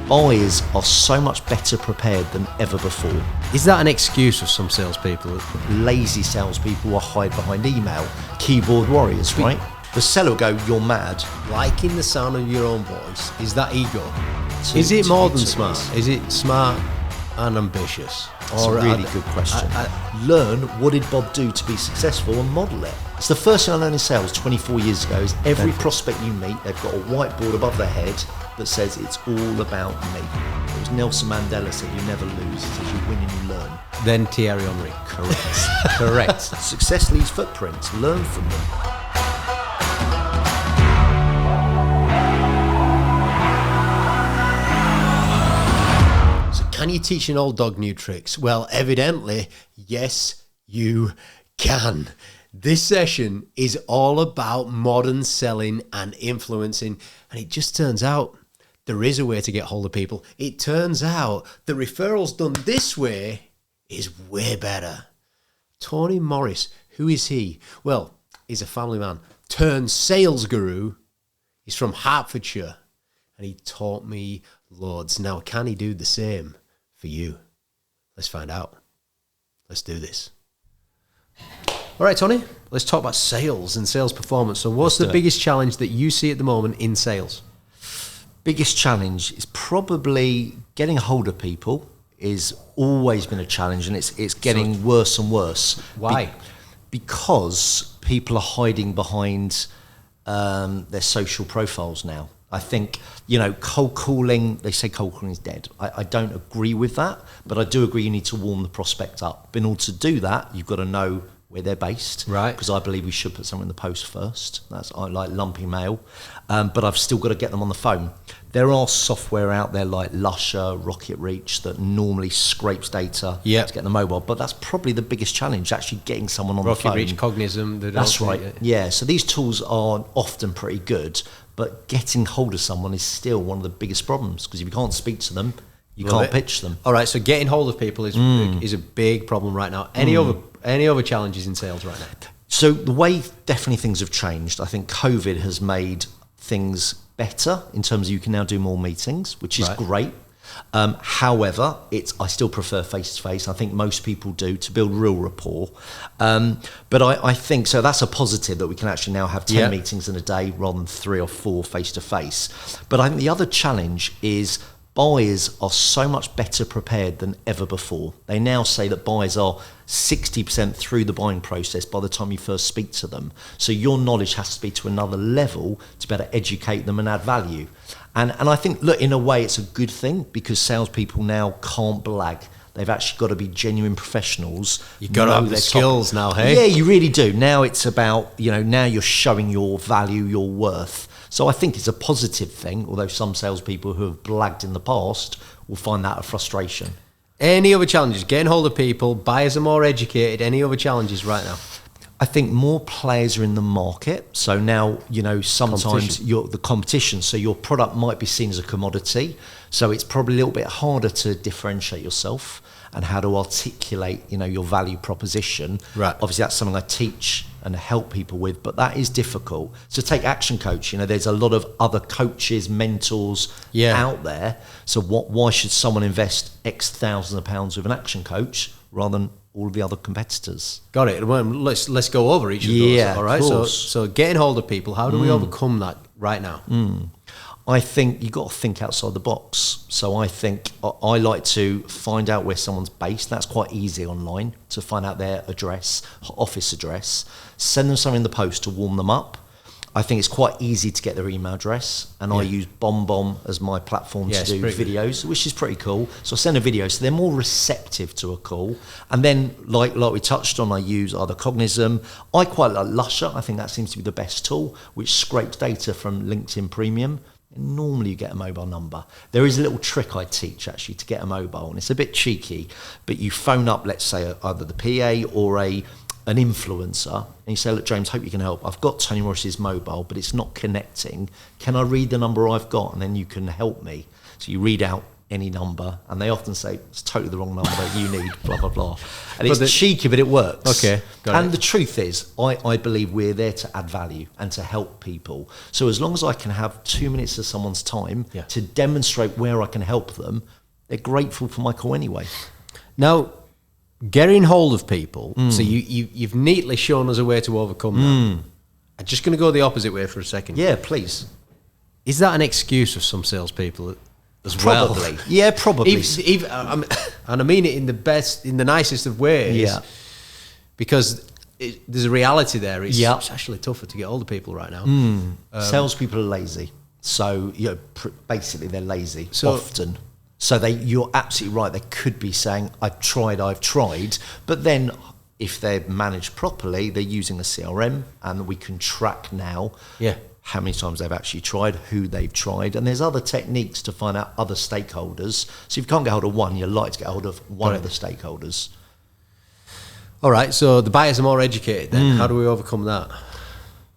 Buyers are so much better prepared than ever before. Is that an excuse for some salespeople? Lazy salespeople will hide behind email. Keyboard warriors, right? The seller will go, you're mad. Liking the sound of your own voice, is that ego? Is it more than smart? Is it smart and ambitious? That's a really good question. Learn what did Bob do to be successful and model it. It's the first thing I learned in sales 24 years ago is every prospect you meet, they've got a whiteboard above their head that says it's all about me. It was Nelson Mandela said you never lose, he says you win and you learn. Then Thierry Henry. Correct. Correct. Success leaves footprints, learn from them. Can you teach an old dog new tricks? Well, evidently, yes, you can. This session is all about modern selling and influencing, and it just turns out there is a way to get hold of people. It turns out the referrals done this way is way better. Tony Morris, who is he? Well, he's a family man turned sales guru. He's from Hertfordshire, and he taught me loads. Now, can he do the same for you? Let's find out. Let's do this. All right, Tony, let's talk about sales and sales performance. So what's the biggest challenge that you see at the moment in sales? Biggest challenge is probably getting a hold of people. Is always been a challenge, and it's getting worse and worse. Why? Because people are hiding behind their social profiles now. I think, cold calling, they say cold calling is dead. I don't agree with that, but I do agree you need to warm the prospect up. In order to do that, you've got to know where they're based. Right. Because I believe we should put something in the post first. I like lumpy mail. But I've still got to get them on the phone. There are software out there like Lusher, Rocket Reach that normally scrapes data to get the mobile. But that's probably the biggest challenge, actually getting someone on the phone. Rocket Reach, Cognism. That's right. Yeah. So these tools are often pretty good, but getting hold of someone is still one of the biggest problems, because if you can't speak to them, you can't pitch them. All right, so getting hold of people is a big problem right now. Any other challenges in sales right now? So the way definitely things have changed. I think COVID has made things better in terms of you can now do more meetings, which is great. However, I still prefer face-to-face. I think most people do, to build real rapport. But I think, so that's a positive, that we can actually now have 10 meetings in a day rather than 3 or 4 face-to-face. But I think the other challenge is buyers are so much better prepared than ever before. They now say that buyers are 60% through the buying process by the time you first speak to them. So your knowledge has to be to another level to better educate them and add value. And I think, look, in a way it's a good thing, because salespeople now can't blag. They've actually got to be genuine professionals. You've got to have the skills now, hey? Yeah, you really do. Now it's about, now you're showing your value, your worth. So I think it's a positive thing, although some salespeople who have blagged in the past will find that a frustration. Any other challenges? Getting hold of people, buyers are more educated. Any other challenges right now? I think more players are in the market. So now, sometimes the competition. So your product might be seen as a commodity. So it's probably a little bit harder to differentiate yourself and how to articulate, your value proposition. Right. Obviously, that's something I teach and help people with, but that is difficult. So take ActionCOACH. There's a lot of other coaches, mentors out there. So why should someone invest X thousands of pounds with an ActionCOACH rather than all of the other competitors? Got it. Well, let's go over each of those. All right. So getting hold of people, how do we overcome that right now? I think you've got to think outside the box. So I think I like to find out where someone's based. That's quite easy online, to find out their address, office address, send them something in the post to warm them up. I think it's quite easy to get their email address, and I use BombBomb as my platform to do videos, which is pretty cool. So I send a video, so they're more receptive to a call. And then, like we touched on, I use either Cognism. I quite like Lusher. I think that seems to be the best tool, which scrapes data from LinkedIn Premium. And normally you get a mobile number. There is a little trick I teach actually to get a mobile, and it's a bit cheeky, but you phone up, let's say, either the PA or an influencer, and you say, look, James, hope you can help. I've got Tony Morris's mobile, but it's not connecting. Can I read the number I've got, and then you can help me? So you read out any number, and they often say it's totally the wrong number that you need, blah, blah, blah. And it's cheeky, but it works. Okay, got it. The truth is, I believe we're there to add value and to help people. So as long as I can have 2 minutes of someone's time to demonstrate where I can help them, they're grateful for my call anyway. Now, getting hold of people, so you've neatly shown us a way to overcome that. I'm just going to go the opposite way for a second. Yeah, please. Is that an excuse of some salespeople as Probably. well? Yeah, probably. And I mean it in the nicest of ways. Yeah. Because there's a reality there. It's actually tougher to get hold of people right now. Salespeople are lazy. So, basically they're lazy often. So you're absolutely right. They could be saying, I've tried. But then if they're managed properly, they're using a CRM, and we can track now how many times they've actually tried, who they've tried. And there's other techniques to find out other stakeholders. So if you can't get hold of one, you're likely to get hold of one of the stakeholders. All right, so the buyers are more educated then. How do we overcome that?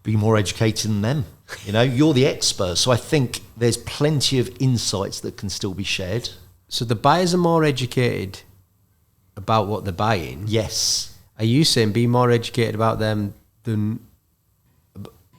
Be more educated than them. You're the expert. So I think there's plenty of insights that can still be shared. So the buyers are more educated about what they're buying? Yes. Are you saying be more educated about them than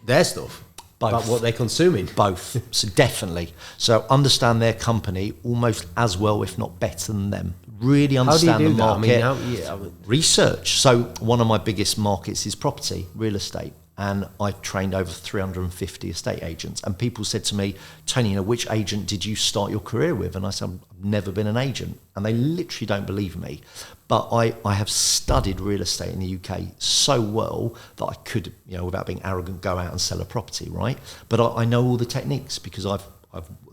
their stuff? Both. About what they're consuming? Both. So definitely. So understand their company almost as well, if not better than them. Really understand the market. Research. So one of my biggest markets is property, real estate. And I trained over 350 estate agents. And people said to me, Tony, which agent did you start your career with? And I said, I've never been an agent. And they literally don't believe me. But I have studied real estate in the UK so well that I could, without being arrogant, go out and sell a property, right? But I know all the techniques because I've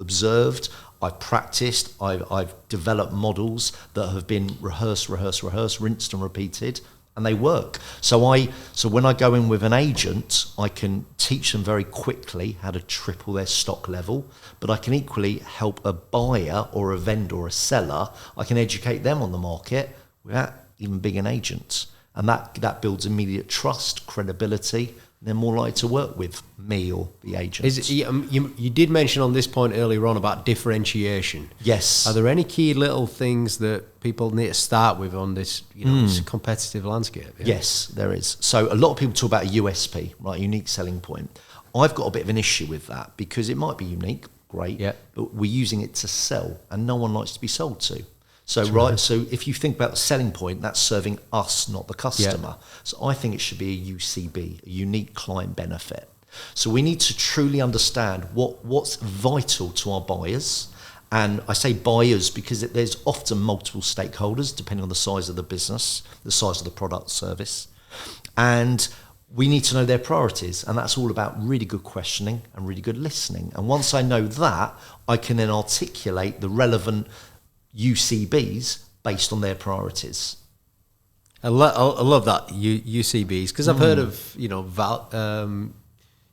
observed, I've practiced, I've developed models that have been rehearsed, rinsed and repeated, and they work. So when I go in with an agent, I can teach them very quickly how to triple their stock level, but I can equally help a buyer or a vendor or a seller. I can educate them on the market without even being an agent. And that builds immediate trust, credibility. They're more likely to work with me or the agent. You did mention on this point earlier on about differentiation. Yes. Are there any key little things that people need to start with on this, this competitive landscape? Yeah? Yes, there is. So a lot of people talk about a USP, right, unique selling point. I've got a bit of an issue with that because it might be unique, great, but we're using it to sell, and no one likes to be sold to. So so if you think about the selling point, that's serving us, not the customer. So I think it should be a UCB, a unique client benefit. So we need to truly understand what's vital to our buyers. And I say buyers because there's often multiple stakeholders depending on the size of the business, the size of the product service. And we need to know their priorities. And that's all about really good questioning and really good listening. And once I know that, I can then articulate the relevant UCBs based on their priorities. I love that UCBs because I've heard of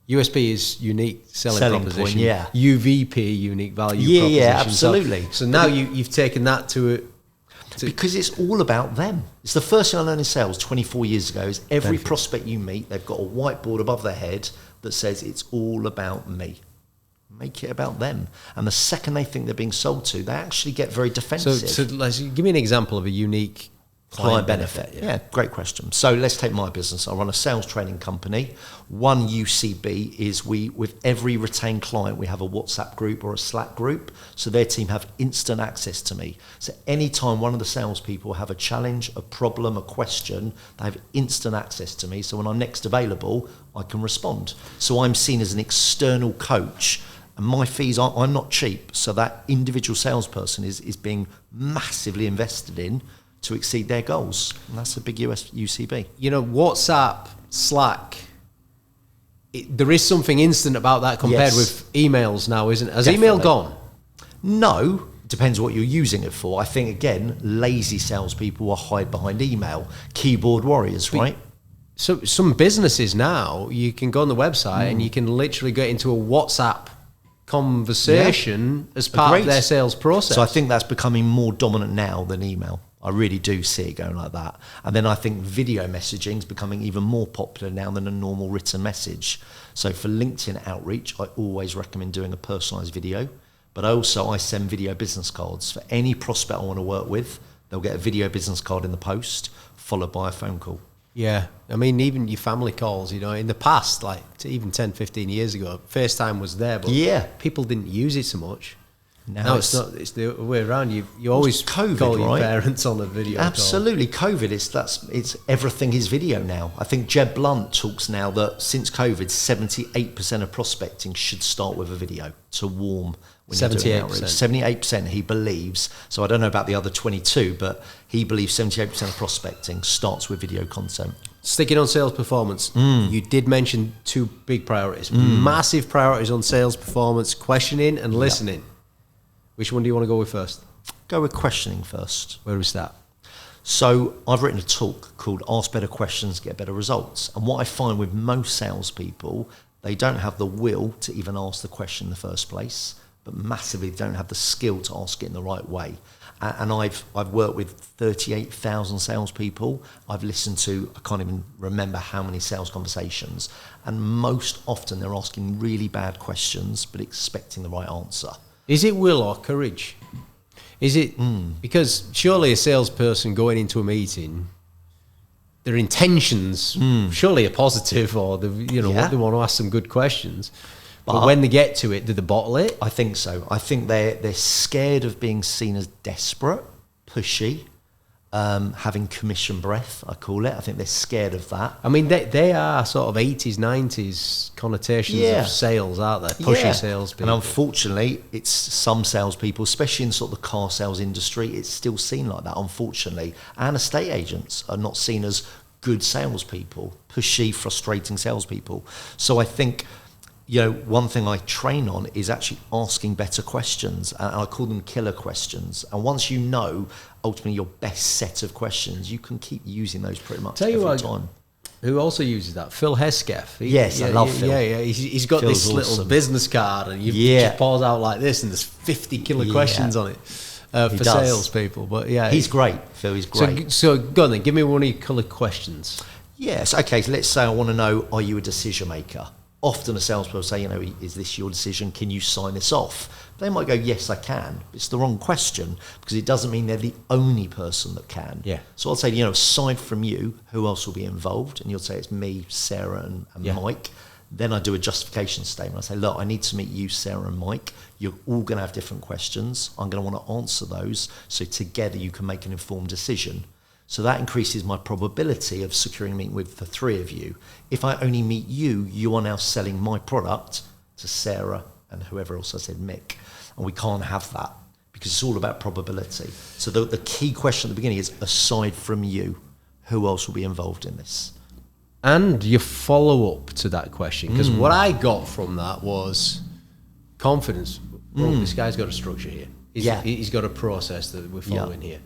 USP is unique selling proposition. Point, UVP, unique value proposition. Yeah, absolutely. So now you've taken that to because it's all about them. It's the first thing I learned in sales 24 years ago is every prospect you meet, they've got a whiteboard above their head that says it's all about me. Make it about them. And the second they think they're being sold to, they actually get very defensive. So let's give me an example of a unique client benefit. Yeah, great question. So let's take my business. I run a sales training company. One UCB is with every retained client, we have a WhatsApp group or a Slack group. So their team have instant access to me. So anytime one of the salespeople have a challenge, a problem, a question, they have instant access to me. So when I'm next available, I can respond. So I'm seen as an external coach. And my fees, I'm not cheap. So that individual salesperson is being massively invested in to exceed their goals. And that's a big UCB. WhatsApp, Slack, there is something instant about that compared with emails now, isn't it? Has email gone? No. Depends what you're using it for. I think, again, lazy salespeople will hide behind email. Keyboard warriors, right? So some businesses now, you can go on the website and you can literally get into a WhatsApp conversation as part of their sales process. So I think that's becoming more dominant now than email. I really do see it going like that. And then I think video messaging is becoming even more popular now than a normal written message. So for LinkedIn outreach, I always recommend doing a personalized video But also I send video business cards. For any prospect I want to work with, they'll get a video business card in the post, followed by a phone call. Yeah. I mean, even your family calls, you know, in the past, like even 10, 15 years ago, FaceTime was there, but people didn't use it so much. Now it's not. It's the other way around. You always COVID, call your right? parents on a video Absolutely. Call. COVID, it's everything is video now. I think Jeb Blunt talks now that since COVID, 78% of prospecting should start with a video to warm when 78%. 78% he believes. So I don't know about the other 22, but he believes 78% of prospecting starts with video content. Sticking on sales performance, you did mention two big priorities, massive priorities on sales performance: questioning and listening. Which one do you want to go with first? Go with questioning first. Where is that? So I've written a talk called Ask Better Questions, Get Better Results. And what I find with most salespeople, they don't have the will to even ask the question in the first place, but massively don't have the skill to ask it in the right way. And I've worked with 38,000 salespeople. I've listened to, I can't even remember how many sales conversations. And most often they're asking really bad questions, but expecting the right answer. Is it will or courage? Is it because surely a salesperson going into a meeting, their intentions surely are positive, or they want to ask some good questions. But when they get to it, do they bottle it? I think so. I think they're scared of being seen as desperate, pushy, having commission breath, I call it. I think they're scared of that. I mean, they are sort of 80s, 90s connotations of sales, aren't they? Pushy salespeople. And unfortunately, it's some salespeople, especially in sort of the car sales industry, it's still seen like that, unfortunately. And estate agents are not seen as good salespeople, pushy, frustrating salespeople. So I think, one thing I train on is actually asking better questions. And I call them killer questions. And once you know, ultimately, your best set of questions, you can keep using those pretty much every time. Who also uses that? Phil Hesketh. I love Phil. Yeah. He's got Phil's this little awesome. business card, and you just pause out like this, and there's 50 killer questions on it for salespeople. But he's great. Phil, he's great. So go on then, give me one of your killer questions. Yes. Okay. So let's say I want to know: are you a decision maker? Often a salesperson will say, is this your decision? Can you sign this off? They might go, yes, I can. It's the wrong question because it doesn't mean they're the only person that can. Yeah. So I'll say, aside from you, who else will be involved? And you'll say it's me, Sarah, and Mike. Then I do a justification statement. I say, look, I need to meet you, Sarah, and Mike. You're all going to have different questions. I'm going to want to answer those. So together you can make an informed decision. So that increases my probability of securing a meeting with the three of you. If I only meet you, you are now selling my product to Sarah and whoever else I said, Mick. And we can't have that because it's all about probability. So the key question at the beginning is, aside from you, who else will be involved in this? And your follow-up to that question, because what I got from that was confidence. Well, this guy's got a structure here. He's got a process that we're following here.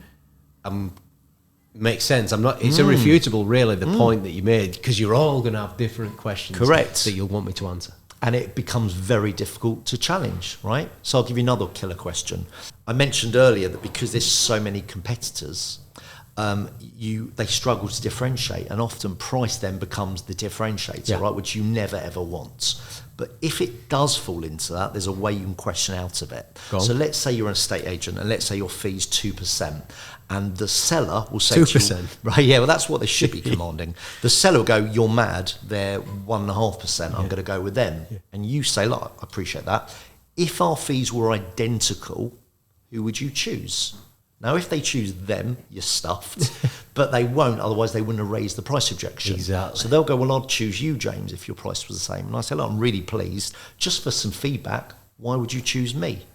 Makes sense. It's irrefutable, really, the point that you made, because you're all going to have different questions. Correct. That you'll want me to answer. And it becomes very difficult to challenge, right? So I'll give you another killer question. I mentioned earlier that because there's so many competitors, they struggle to differentiate, and often price then becomes the differentiator, right? Which you never ever want. But if it does fall into that, there's a way you can question out of it. So let's say you're an estate agent, and let's say your fee's 2%, and the seller will say 2%, to you, right? Yeah, well, that's what they should be commanding. The seller will go, "You're mad. They're 1.5%. I'm going to go with them." And you say, "Look, I appreciate that. If our fees were identical, who would you choose?" Now, if they choose them, you're stuffed, but they won't, otherwise they wouldn't have raised the price objection. Exactly. So they'll go, "Well, I'd choose you, James, if your price was the same." And I say, "Look, I'm really pleased. Just for some feedback, why would you choose me?"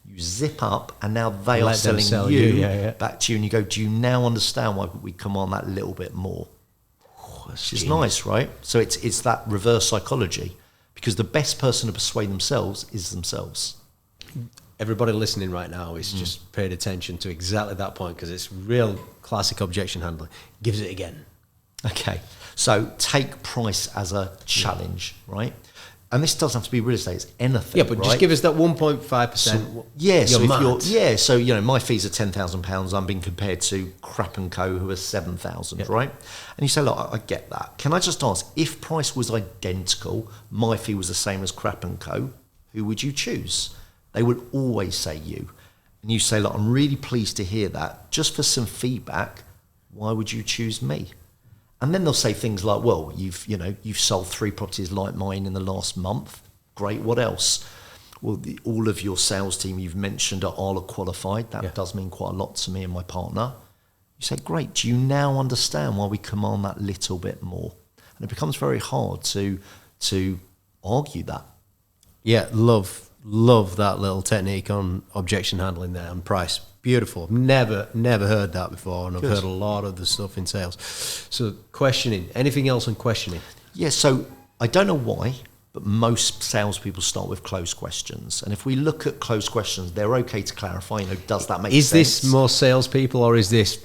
You zip up, and now they are selling you back to you, and you go, "Do you now understand why we command that little bit more?" Which is nice, right? So it's that reverse psychology, because the best person to persuade themselves is themselves. Everybody listening right now is just paid attention to exactly that point, because it's real classic objection handling. Gives it again. Okay, so take price as a challenge, right? And this doesn't have to be real estate; it's anything. Yeah, but just give us that 1.5%. So my fees are £10,000. I'm being compared to Crap and Co, who are 7,000, right? And you say, "Look, I get that. Can I just ask, if price was identical, my fee was the same as Crap and Co, who would you choose?" They will always say you. And you say, look, I'm really pleased to hear that. Just for some feedback, why would you choose me? And then they'll say things like, well, you've sold 3 properties like mine in the last month. Great, what else? Well, all of your sales team you've mentioned are ALA qualified. That does mean quite a lot to me and my partner. You say, great, do you now understand why we command that little bit more? And it becomes very hard to argue that. Yeah, love that little technique on objection handling there and price. Beautiful. I've never heard that before, and I've heard a lot of the stuff in sales. So questioning. Anything else on questioning? Yeah, so I don't know why, but most salespeople start with closed questions. And if we look at closed questions, they're okay to clarify, does that make sense? Is this more salespeople or is this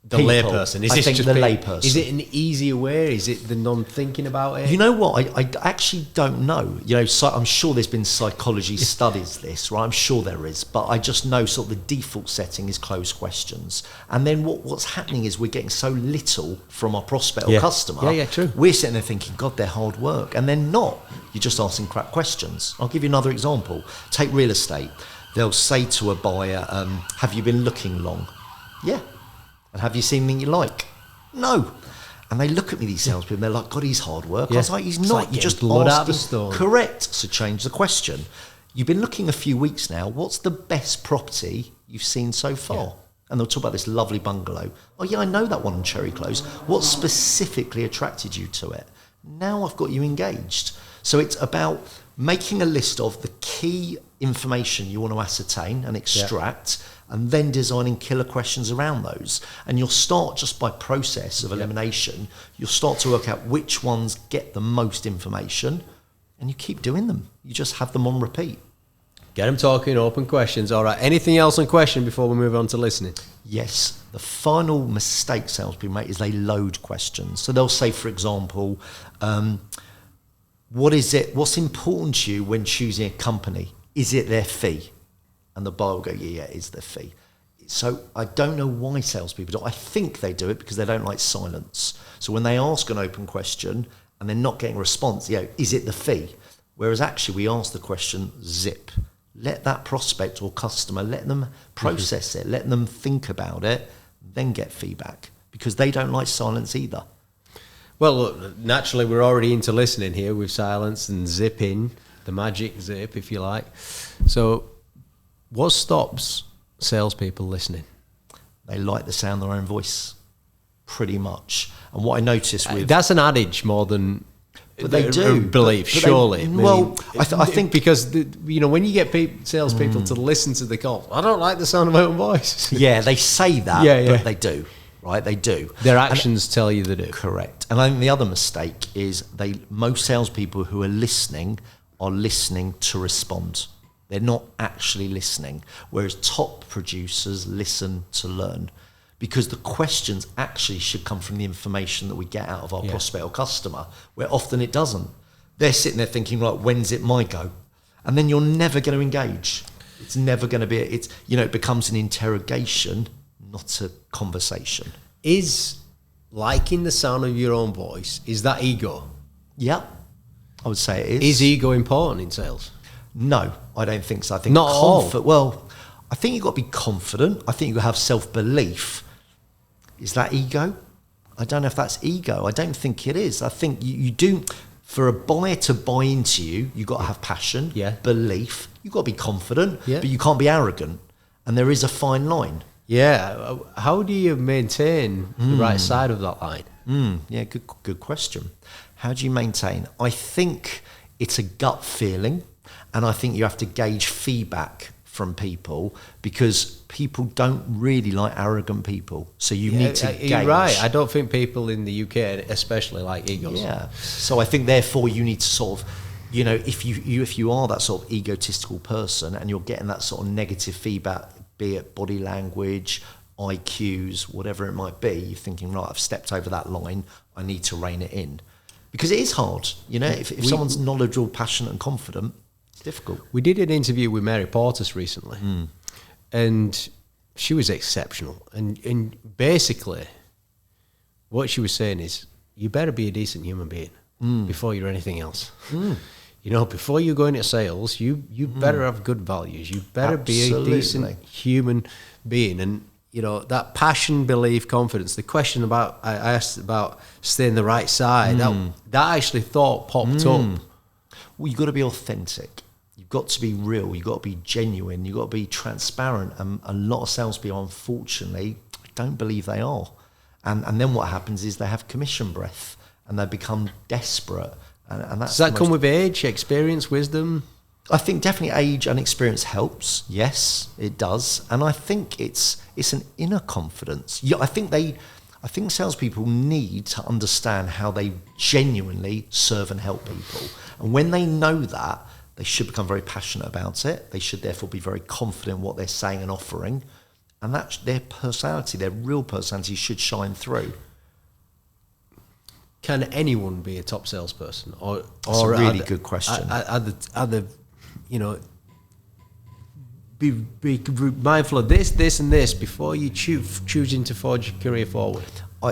the layperson? I think the layperson. Is it an easier way? Is it the non-thinking about it? You know what? I actually don't know. So I'm sure there's been psychology studies this, right? I'm sure there is. But I just know sort of the default setting is closed questions. And then what's happening is we're getting so little from our prospect or customer. Yeah, true. We're sitting there thinking, God, they're hard work. And they're not. You're just asking crap questions. I'll give you another example. Take real estate. They'll say to a buyer, have you been looking long? Yeah. And have you seen anything you like? No. And they look at me, these salespeople, and they're like, God, he's hard work. I was like, he's not. You just blood out asked the stone. Correct. So change the question. You've been looking a few weeks now. What's the best property you've seen so far? Yeah. And they'll talk about this lovely bungalow. Oh, yeah, I know that one on Cherry Close. What specifically attracted you to it? Now I've got you engaged. So it's about making a list of the key information you want to ascertain and extract, and then designing killer questions around those. And you'll start just by process of elimination. You'll start to work out which ones get the most information, and you keep doing them. You just have them on repeat. Get them talking, open questions. All right. Anything else on question before we move on to listening? Yes. The final mistake salespeople make is they load questions. So they'll say, for example, what's important to you when choosing a company? Is it their fee? And the buyer will go, yeah, it's their fee. So I don't know why salespeople do it. I think they do it because they don't like silence. So when they ask an open question and they're not getting a response, is it the fee? Whereas actually we ask the question, zip. Let that prospect or customer, let them process it, let them think about it, then get feedback, because they don't like silence either. Well, look, naturally we're already into listening here with silence and zipping, the magic zip, if you like. So what stops salespeople listening? They like the sound of their own voice, pretty much. And what I notice with... That's an adage more than... But they do. Belief, surely. I think... Because, when you get salespeople to listen to the call, I don't like the sound of my own voice. Yeah, they say that, but they do. Right, they do. Their actions tell you they do. Correct. And I think the other mistake is most salespeople who are listening to respond. They're not actually listening, whereas top producers listen to learn, because the questions actually should come from the information that we get out of our prospect or customer, where often it doesn't. They're sitting there thinking, like, when's it my go? And then you're never going to engage. It's never going to be, it becomes an interrogation, not a conversation. Is liking the sound of your own voice, is that ego? Yeah, I would say it is. Is ego important in sales? No, I don't think so. I think not all. Well, I think you've got to be confident. I think you've got to have self-belief. Is that ego? I don't know if that's ego. I don't think it is. I think you do. For a buyer to buy into you, you've got to have passion, belief. You've got to be confident, but you can't be arrogant. And there is a fine line. Yeah. How do you maintain the right side of that line? Yeah, good question. How do you maintain? I think it's a gut feeling, and I think you have to gauge feedback from people, because people don't really like arrogant people. So you need to gauge. You're right. I don't think people in the UK especially like egos. Yeah. So I think therefore you need to sort of, if you are that sort of egotistical person and you're getting that sort of negative feedback, be it body language, IQs, whatever it might be, you're thinking, right, I've stepped over that line, I need to rein it in. Because it is hard, if someone's knowledgeable, passionate and confident, it's difficult. We did an interview with Mary Portis recently, and she was exceptional. And basically, what she was saying is, you better be a decent human being before you're anything else. before you go into sales, you better have good values. You better Absolutely. be a decent human being. And, that passion, belief, confidence, the question I asked about staying the right side, that actually popped up. Well, you've got to be authentic. You've got to be real. You've got to be genuine. You've got to be transparent. And a lot of salespeople, unfortunately, I don't believe they are. And then what happens is they have commission breath and they become desperate. And that's Does that come with age, experience, wisdom? I think definitely age and experience helps. Yes, it does. And I think it's an inner confidence. Yeah, I think salespeople need to understand how they genuinely serve and help people. And when they know that, they should become very passionate about it. They should therefore be very confident in what they're saying and offering. And that's their personality, their real personality should shine through. Can anyone be a top salesperson? That's a really good question. Be mindful of this, and this before you choosing to forge your career forward.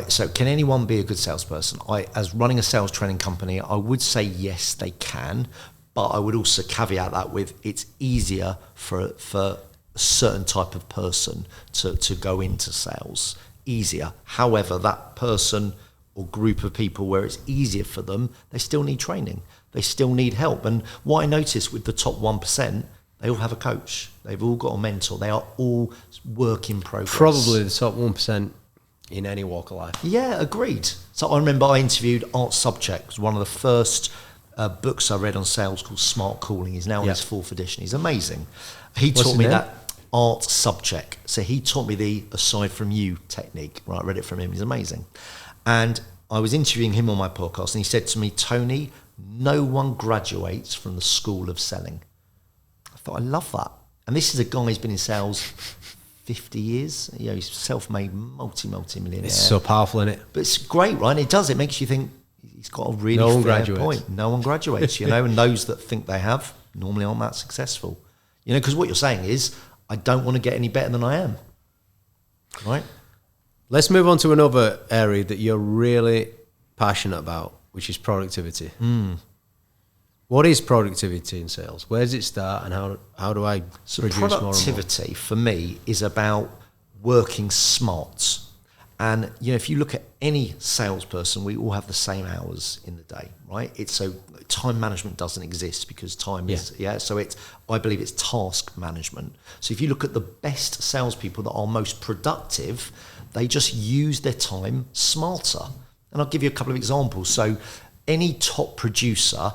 So can anyone be a good salesperson? As running a sales training company, I would say yes, they can. But I would also caveat that with it's easier for a certain type of person to go into sales. Easier. However, that person or group of people where it's easier for them, they still need training. They still need help. And what I noticed with the top 1%, they all have a coach. They've all got a mentor. They are all work in progress. Probably the top 1% in any walk of life. Yeah, agreed. So I remember I interviewed Art Subcheck. It was one of the first books I read on sales called Smart Calling. He's now in his 4th edition. He's amazing. He taught me that Art Subcheck. So he taught me the aside from you technique. Right, I read it from him. He's amazing. And I was interviewing him on my podcast and he said to me, Tony, no one graduates from the school of selling. I thought, I love that. And this is a guy who's been in sales 50 years. He's self-made multi-millionaire. It's so powerful, isn't it? But it's great, right? And it does. It makes you think he's got a really fair point. No one graduates, and those that think they have normally aren't that successful. Because what you're saying is, I don't want to get any better than I am, right? Let's move on to another area that you're really passionate about, which is productivity. What is productivity in sales? Where does it start, and how do I produce more and more? Productivity for me is about working smart. And if you look at any salesperson, we all have the same hours in the day, right? So time management doesn't exist because time is So I believe it's task management. So if you look at the best salespeople that are most productive, they just use their time smarter. And I'll give you a couple of examples. So any top producer,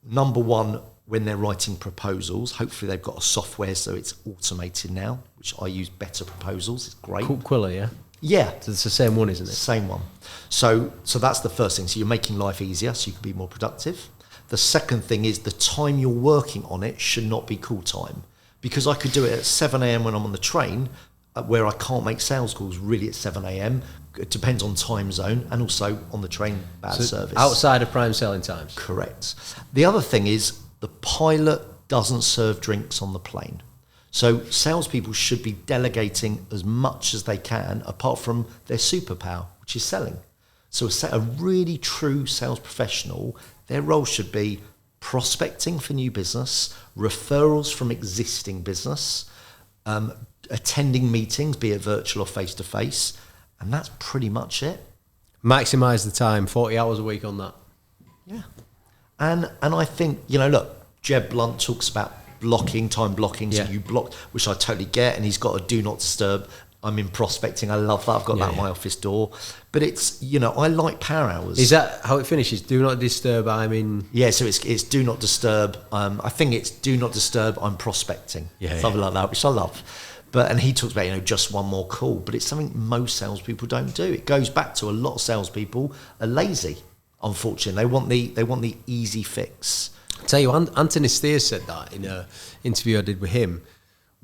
number one, when they're writing proposals, hopefully they've got a software so it's automated now, which I use Better Proposals. It's great. Quilla, yeah? Yeah. So it's the same one, isn't it? Same one. So that's the first thing. So you're making life easier so you can be more productive. The second thing is the time you're working on it should not be call time. Because I could do it at 7 a.m. when I'm on the train, where I can't make sales calls really at 7 a.m. It depends on time zone and also on the train bad service. Outside of prime selling times. Correct. The other thing is the pilot doesn't serve drinks on the plane. So salespeople should be delegating as much as they can apart from their superpower, which is selling. So a really true sales professional, their role should be prospecting for new business, referrals from existing business, attending meetings, be it virtual or face-to-face, and that's pretty much it. Maximize the time, 40 hours a week on that. Yeah. And I think, look, Jeb Blunt talks about time blocking, so you block, which I totally get, and he's got a do not disturb. I'm in prospecting, I love that, I've got that at my office door. But it's, I like power hours. Is that how it finishes? Do not disturb, I'm in... Yeah, so it's do not disturb. I think it's do not disturb, I'm prospecting. Something like that, which I love. And he talks about, just one more call, but it's something most salespeople don't do. It goes back to a lot of salespeople are lazy, unfortunately. They want the easy fix. I'll tell you, Anthony Steer said that in an interview I did with him.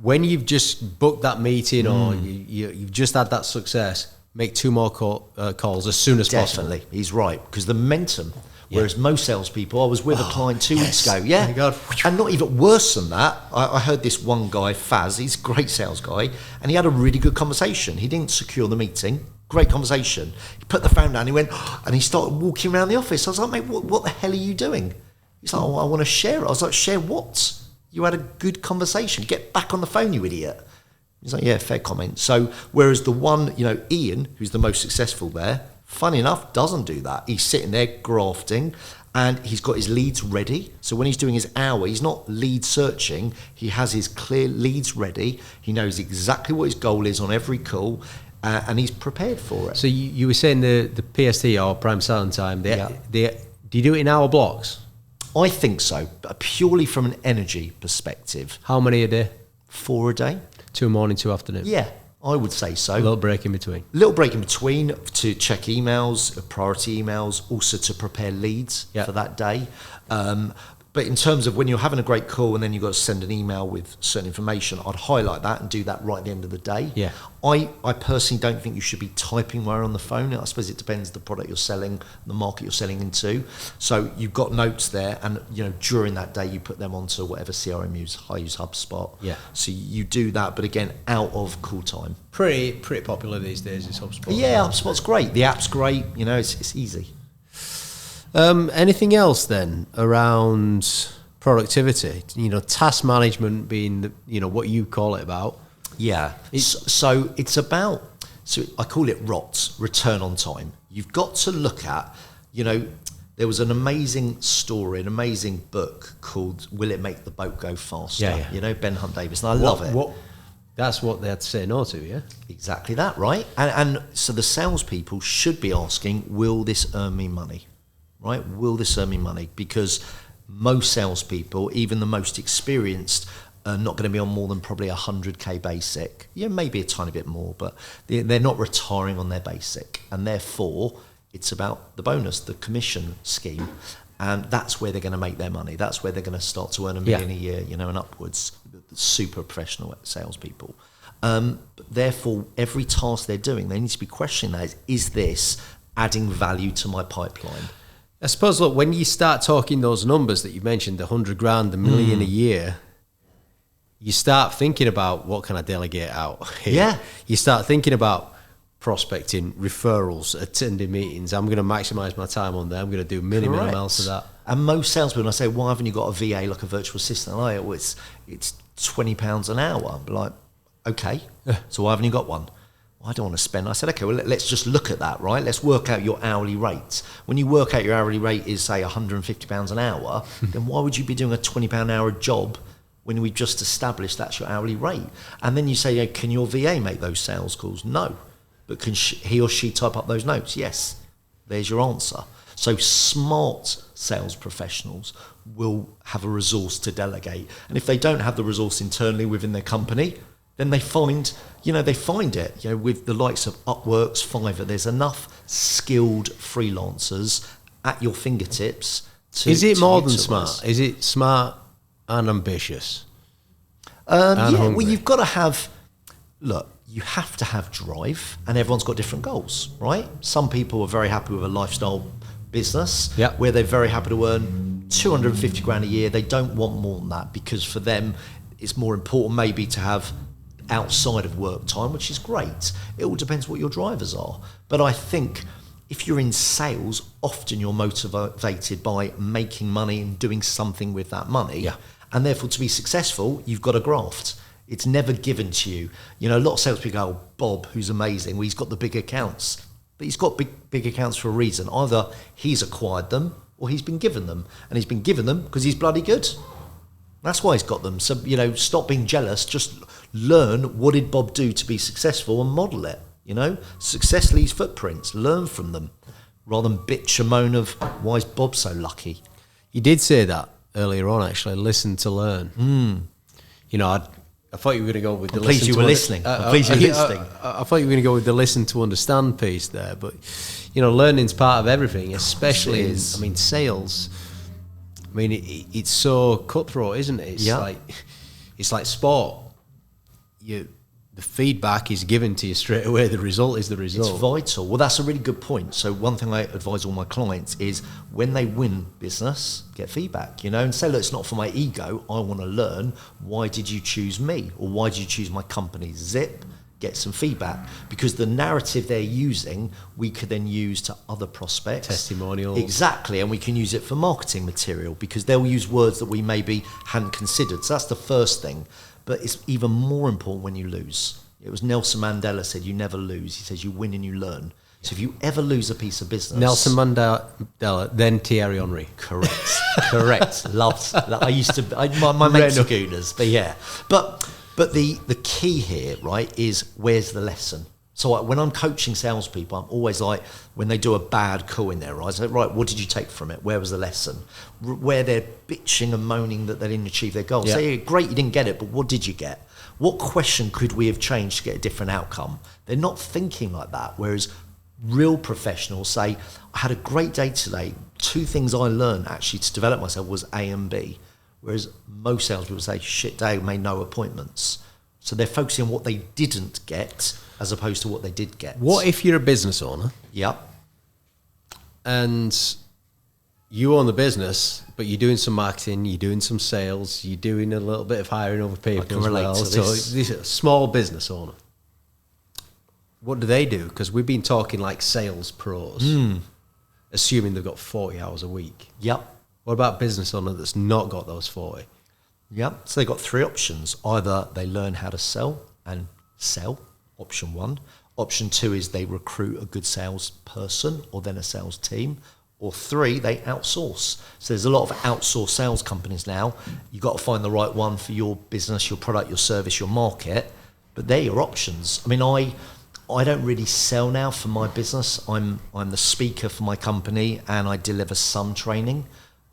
When you've just booked that meeting or you've just had that success, make 2 more calls as soon as possible. Definitely, he's right, because the momentum. Whereas most salespeople, I was with a client 2 weeks ago, Oh my God. And not even worse than that, I heard this one guy, Faz, he's a great sales guy, and he had a really good conversation. He didn't secure the meeting, great conversation. He put the phone down, he went, and he started walking around the office. I was like, mate, what the hell are you doing? He's like, oh, I want to share it. I was like, share what? You had a good conversation. Get back on the phone, you idiot. He's like, yeah, fair comment. So whereas the one, Ian, who's the most successful there, funny enough, doesn't do that. He's sitting there grafting and he's got his leads ready. So when he's doing his hour, he's not lead searching. He has his clear leads ready. He knows exactly what his goal is on every call and he's prepared for it. So you were saying the PST or prime selling time, do you do it in hour blocks? I think so, but purely from an energy perspective. How many a day? 4 a day. 2 morning, 2 afternoon. Yeah, I would say so. A little break in between. Little break in between to check emails, priority emails, also to prepare leads for that day. But in terms of when you're having a great call and then you've got to send an email with certain information, I'd highlight that and do that right at the end of the day. Yeah. I personally don't think you should be typing while you're on the phone. I suppose it depends the product you're selling, the market you're selling into. So you've got notes there and, during that day you put them onto whatever CRM you use. I use HubSpot. Yeah. So you do that, but again, out of call time. Pretty popular these days is HubSpot. Yeah, HubSpot's great. The app's great. It's easy. Anything else then around productivity? Task management being what you call it about. Yeah. So it's about. So I call it ROT, return on time. You've got to look at. There was an amazing story, an amazing book called "Will It Make the Boat Go Faster?" Yeah. Ben Hunt Davis, and I love it. That's what they had to say no to, yeah? Exactly that, right? And so the salespeople should be asking, "Will this earn me money?" Right? Will this earn me money? Because most salespeople, even the most experienced, are not going to be on more than probably 100k basic. Yeah, maybe a tiny bit more, but they're not retiring on their basic. And therefore, it's about the bonus, the commission scheme. And that's where they're going to make their money. That's where they're going to start to earn $1 million a year, and upwards. Super professional salespeople. But therefore, every task they're doing, they need to be questioning that. Is this adding value to my pipeline? I suppose, look, when you start talking those numbers that you mentioned, the 100 grand, the million a year, you start thinking about what can I delegate out here? Yeah. You start thinking about prospecting, referrals, attending meetings. I'm going to maximize my time on there. I'm going to do minimum amounts of that. And most salespeople, I say, why haven't you got a VA like a virtual assistant? And it's £20 an hour. I'm like, okay, so why haven't you got one? I don't want to spend. I said, okay, well, let's just look at that, right? Let's work out your hourly rate. When you work out your hourly rate is, say, £150 an hour, then why would you be doing a £20 an hour job when we just established that's your hourly rate? And then you say, can your VA make those sales calls? No. But can he or she type up those notes? Yes. There's your answer. So smart sales professionals will have a resource to delegate. And if they don't have the resource internally within their company, then they find it. With the likes of Upworks, Fiverr, there's enough skilled freelancers at your fingertips. Is it more than smart? Is it smart and ambitious? Well, you've got to have. Look, you have to have drive, and everyone's got different goals, right? Some people are very happy with a lifestyle business where they're very happy to earn 250 grand a year. They don't want more than that because for them, it's more important maybe to have outside of work time, which is great. It all depends what your drivers are. But I think if you're in sales, often you're motivated by making money and doing something with that money. Yeah. And therefore, to be successful, you've got to graft. It's never given to you. A lot of salespeople go, Bob, who's amazing, well, he's got the big accounts. But he's got big accounts for a reason. Either he's acquired them or he's been given them. And he's been given them because he's bloody good. That's why he's got them. So, stop being jealous. Just learn what did Bob do to be successful and model it. Success leaves footprints. Learn from them rather than bitch and moan of why is Bob so lucky. You did say that earlier on, actually. Listen to learn. I thought you were going to go with the pleased you were listening. I'm pleased you're listening. I thought you were going to go with the listen to understand piece there. But, learning's part of everything, especially in, sales. It's so cutthroat, isn't it? It's like sport. The feedback is given to you straight away. The result is the result. It's vital. Well, that's a really good point. So one thing I advise all my clients is when they win business, get feedback, and say, look, it's not for my ego. I want to learn. Why did you choose me? Or why did you choose my company? Zip. get some feedback, because the narrative they're using, we could then use to other prospects. Testimonials. Exactly, and we can use it for marketing material, because they'll use words that we maybe hadn't considered. So that's the first thing. But it's even more important when you lose. It was Nelson Mandela said, you never lose. He says, you win and you learn. So if you ever lose a piece of business... Nelson Mandela, then Thierry Henry. Correct. Correct. Loved. My mates are gooners, but yeah. But the key here, right, is where's the lesson? So when I'm coaching salespeople, I'm always like, when they do a bad call in there, right, I say, right, what did you take from it? Where was the lesson? Where they're bitching and moaning that they didn't achieve their goal. Yeah. Say, great, you didn't get it, but what did you get? What question could we have changed to get a different outcome? They're not thinking like that, whereas real professionals say, I had a great day today. 2 things I learned actually to develop myself was A and B. Whereas most salespeople say, shit day, made no appointments. So they're focusing on what they didn't get as opposed to what they did get. What if you're a business owner? Yep. And you own the business, but you're doing some marketing, you're doing some sales, you're doing a little bit of hiring over people as well. So this is a small business owner. What do they do? Because we've been talking like sales pros, assuming they've got 40 hours a week. Yep. What about business owner that's not got those 40? Yep. So they've got 3 options. Either they learn how to sell and sell, option 1. Option 2 is they recruit a good salesperson or then a sales team. Or 3, they outsource. So there's a lot of outsourced sales companies now. You've got to find the right one for your business, your product, your service, your market. But they're your options. I mean, I don't really sell now for my business. I'm the speaker for my company and I deliver some training.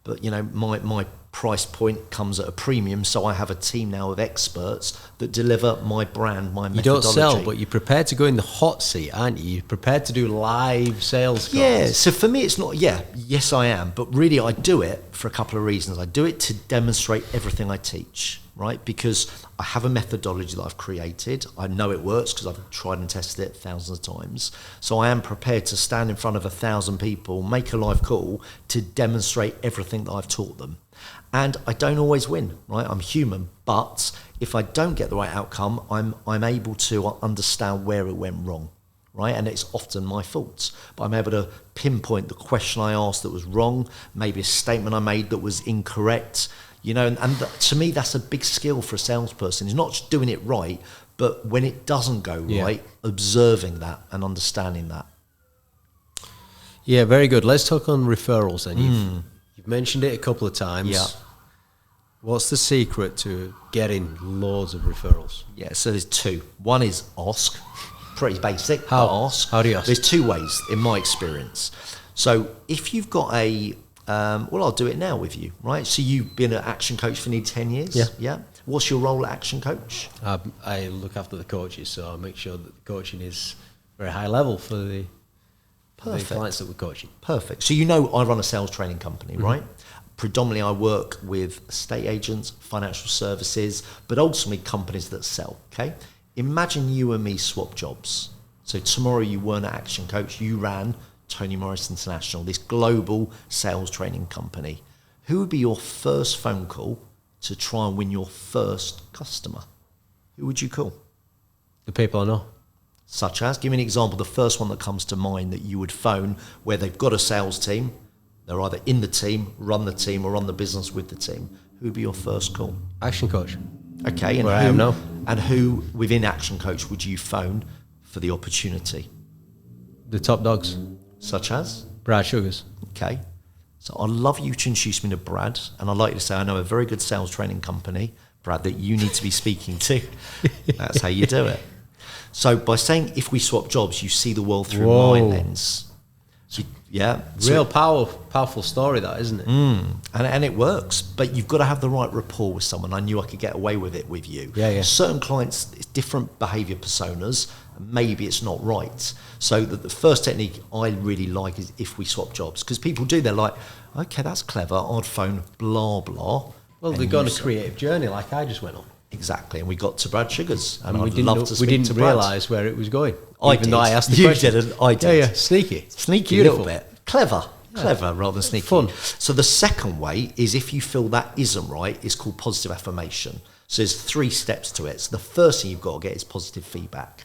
But, you know, my price point comes at a premium, so I have a team now of experts that deliver my brand, my methodology. You don't sell, but you're prepared to go in the hot seat, aren't you? You're prepared to do live sales calls. Yeah, so for me it's not, yes I am, but really I do it for a couple of reasons. I do it to demonstrate everything I teach, right? Because I have a methodology that I've created. I know it works because I've tried and tested it thousands of times. So I am prepared to stand in front of 1,000 people, make a live call to demonstrate everything that I've taught them. And I don't always win, right? I'm human, but if I don't get the right outcome, I'm able to understand where it went wrong, right? And it's often my fault, but I'm able to pinpoint the question I asked that was wrong, maybe a statement I made that was incorrect, you know, and to me, that's a big skill for a salesperson. It's not just doing it right, but when it doesn't go right, observing that and understanding that. Yeah, very good. Let's talk on referrals then. You've mentioned it a couple of times. Yeah. What's the secret to getting loads of referrals? Yeah, so there's 2. One is ask. Pretty basic. Ask. How do you ask? There's 2 ways in my experience. So if you've got I'll do it now with you, right? So you've been an Action Coach for nearly 10 years? Yeah. What's your role at Action Coach? I look after the coaches, so I make sure that the coaching is very high level for the clients that we're coaching. Perfect. So you know I run a sales training company, right? Predominantly I work with estate agents, financial services, but ultimately companies that sell, okay? Imagine you and me swap jobs. So tomorrow you weren't at Action Coach, you ran Tony Morris International, this global sales training company. Who would be your first phone call to try and win your first customer? Who would you call? The people I know. Such as, give me an example, the first one that comes to mind that you would phone where they've got a sales team, they're either in the team, run the team, or run the business with the team. Who would be your first call? Action Coach. Okay, and where I am now. And who within Action Coach would you phone for the opportunity? The top dogs. Such as? Brad Sugars. Okay. So I'd love you to introduce me to Brad, and I'd like you to say I know a very good sales training company, Brad, that you need to be speaking to. That's how you do it. So by saying if we swap jobs, you see the world through my lens. So, yeah. Real powerful story that, isn't it? And it works, but you've got to have the right rapport with someone. I knew I could get away with it with you. Yeah. Certain clients, different behaviour personas, maybe it's not right. So the first technique I really like is if we swap jobs, because people do, they're like, okay, that's clever, I'd phone blah, blah. Well, they've gone a creative journey like I just went on. Exactly, and we got to Brad Sugars, and we didn't realise where it was going. Even though I asked the question. You didn't, I did. Yeah, sneaky. Sneaky a little bit. Clever rather than sneaky. Fun. So the second way is if you feel that isn't right, it's called positive affirmation. So there's 3 steps to it. So the first thing you've got to get is positive feedback,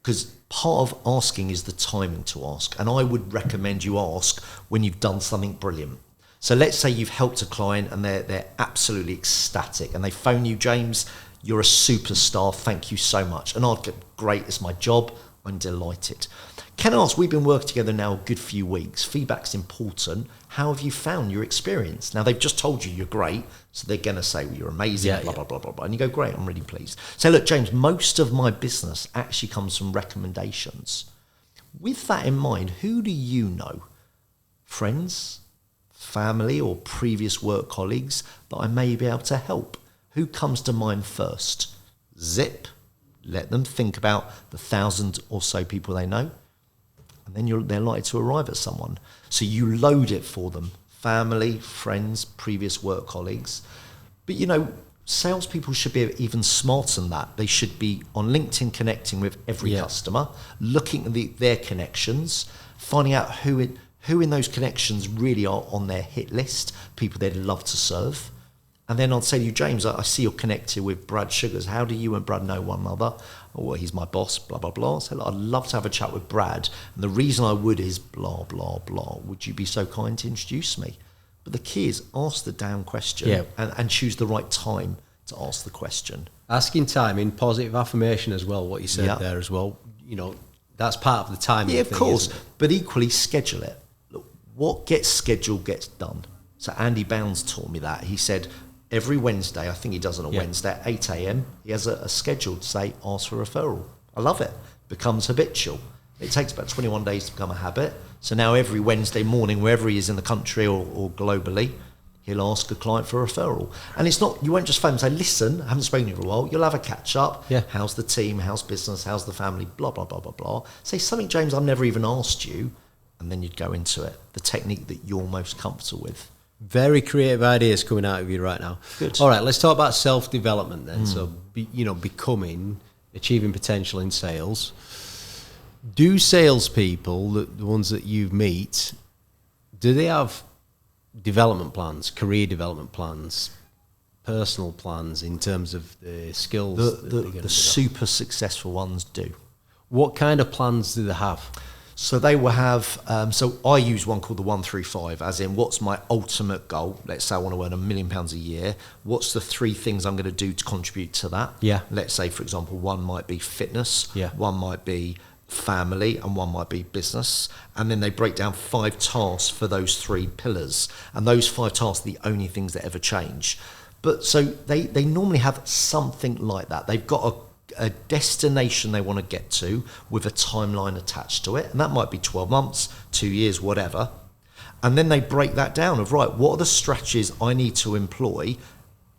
because part of asking is the timing to ask. And I would recommend you ask when you've done something brilliant. So let's say you've helped a client and they're absolutely ecstatic and they phone you, James, you're a superstar, thank you so much. And I'll go, great, it's my job, I'm delighted. Can I ask, we've been working together now a good few weeks. Feedback's important. How have you found your experience? Now, they've just told you you're great, so they're going to say, well, you're amazing, blah, blah, blah, blah, blah. And you go, great, I'm really pleased. So look, James, most of my business actually comes from recommendations. With that in mind, who do you know? Friends, family, or previous work colleagues that I may be able to help? Who comes to mind first? Zip. Let them think about the 1,000 or so people they know. And then they're likely to arrive at someone. So you load it for them. Family, friends, previous work colleagues. But, salespeople should be even smarter than that. They should be on LinkedIn connecting with every customer, looking at their connections, finding out who in those connections really are on their hit list, people they'd love to serve. And then I'd say to you, James, I see you're connected with Brad Sugars. How do you and Brad know one another? Oh, well, he's my boss, blah, blah, blah. So I'd love to have a chat with Brad. And the reason I would is blah, blah, blah. Would you be so kind to introduce me? But the key is ask the damn question and choose the right time to ask the question. Asking time in positive affirmation as well, what you said there as well. That's part of the timing. Yeah, of course. But equally, schedule it. Look, what gets scheduled gets done. So Andy Bounds taught me that. He said, every Wednesday, I think he does it on a Wednesday at 8 a.m, he has a schedule to say, ask for a referral. I love it. Becomes habitual. It takes about 21 days to become a habit. So now every Wednesday morning, wherever he is in the country or globally, he'll ask a client for a referral. And it's not, you won't just phone and say, listen, I haven't spoken to you for a while. You'll have a catch up. Yeah. How's the team? How's business? How's the family? Blah, blah, blah, blah, blah. Say something, James, I've never even asked you. And then you'd go into it. The technique that you're most comfortable with. Very creative ideas coming out of you right now. Good. All right, let's talk about self-development then. So, becoming, achieving potential in sales. Do salespeople, the ones that you meet, do they have development plans, career development plans, personal plans in terms of the skills? The super successful ones do. What kind of plans do they have? So they will have, so I use one called the 135, as in what's my ultimate goal? Let's say I want to earn £1 million a year. What's the 3 things I'm going to do to contribute to that? Yeah. Let's say, for example, one might be fitness, one might be family, and one might be business. And then they break down 5 tasks for those 3 pillars. And those 5 tasks are the only things that ever change. But so they normally have something like that. They've got a destination they want to get to with a timeline attached to it, and that might be 12 months, 2 years, whatever. And then they break that down of, right, what are the strategies I need to employ